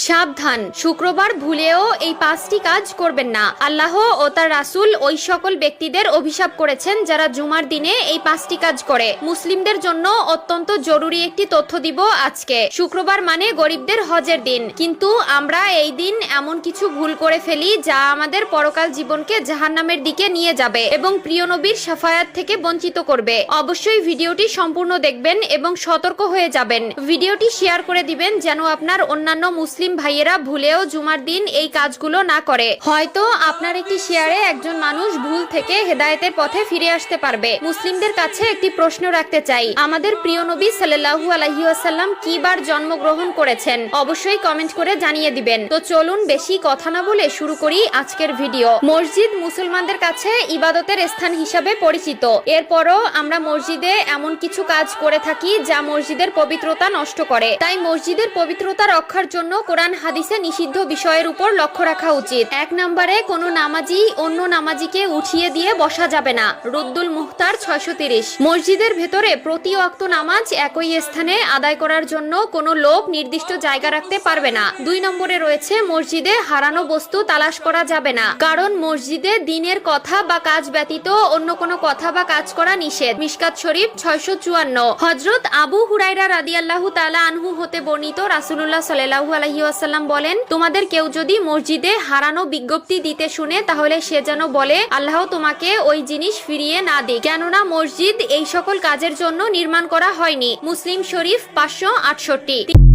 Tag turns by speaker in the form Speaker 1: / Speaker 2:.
Speaker 1: সাবধান, শুক্রবার ভুলেও এই 5টি কাজ করবেন না। আল্লাহ ও তার রাসূল ওই সকল ব্যক্তিদের অভিশাপ করেছেন যারা জুমার দিনে এই 5টি কাজ করে। মুসলিমদের জন্য অত্যন্ত জরুরি একটি তথ্য দিব আজকে। শুক্রবার মানে গরিবদের হজের দিন, কিন্তু আমরা এই দিন এমন কিছু ভুল করে ফেলি যা আমাদের পরকাল জীবনকে জাহান্নামের দিকে নিয়ে যাবে এবং প্রিয় নবীর শাফায়াত থেকে বঞ্চিত করবে। অবশ্যই ভিডিওটি সম্পূর্ণ দেখবেন এবং সতর্ক হয়ে যাবেন। ভিডিওটি শেয়ার করে দিবেন যেন আপনার অন্যান্য মুসলিম ভাইয়েরা ভুলেও জুমার দিন এই কাজগুলো না করে। হয়তো আপনার একটি শেয়ারে একজন মানুষ ভুল থেকে হেদায়েতের পথে ফিরে আসতে পারবে। মুসলিমদের কাছে একটি প্রশ্ন রাখতে চাই, আমাদের প্রিয় নবী সাল্লাল্লাহু আলাইহি ওয়াসাল্লাম কি বার জন্মগ্রহণ করেছেন? অবশ্যই কমেন্ট করে জানিয়ে দিবেন। তো চলুন বেশি কথা না বলে শুরু করি আজকের ভিডিও। মসজিদ মুসলমানদের কাছে ইবাদতের স্থান হিসাবে পরিচিত। এরপরও আমরা মসজিদে এমন কিছু কাজ করে থাকি যা মসজিদের পবিত্রতা নষ্ট করে। তাই মসজিদের পবিত্রতা রক্ষার জন্য কোরআন হাদিসে নিষিদ্ধ বিষয়ের উপর লক্ষ্য রাখা উচিত। 1 নম্বরে কোনো নামাজি অন্য নামাজিকে উঠিয়ে দিয়ে বসা যাবে না। রুদ্দুল মুখতার 630। মসজিদের ভেতরে প্রতি ওয়াক্ত নামাজ একই স্থানে আদায় করার জন্য কোনো লোক নির্দিষ্ট জায়গা রাখতে পারবে না। 2 নম্বরে রয়েছে মসজিদে হারানো বস্তু তালাশ করা যাবে না, কারণ মসজিদে দ্বীনের কথা বা কাজ ব্যতীত অন্য কোনো কথা বা কাজ করা নিষেধ। মিশকাত শরীফ 654। হযরত আবু হুরায়রা রাদিয়াল্লাহু তাআলা আনহু হতে বর্ণিত, রাসূলুল্লাহ সাল্লাল্লাহু আলাইহি ওয়াসাল্লাম বলেন, তোমাদের কেউ যদি মসজিদে হারানো বিজ্ঞপ্তি দিতে শুনে তাহলে সে যেন বলে, আল্লাহ তোমাকে ওই জিনিস ফিরিয়ে না দিক, কেননা মসজিদ এই সকল কাজের জন্য নির্মাণ করা হয়নি। মুসলিম শরীফ 568।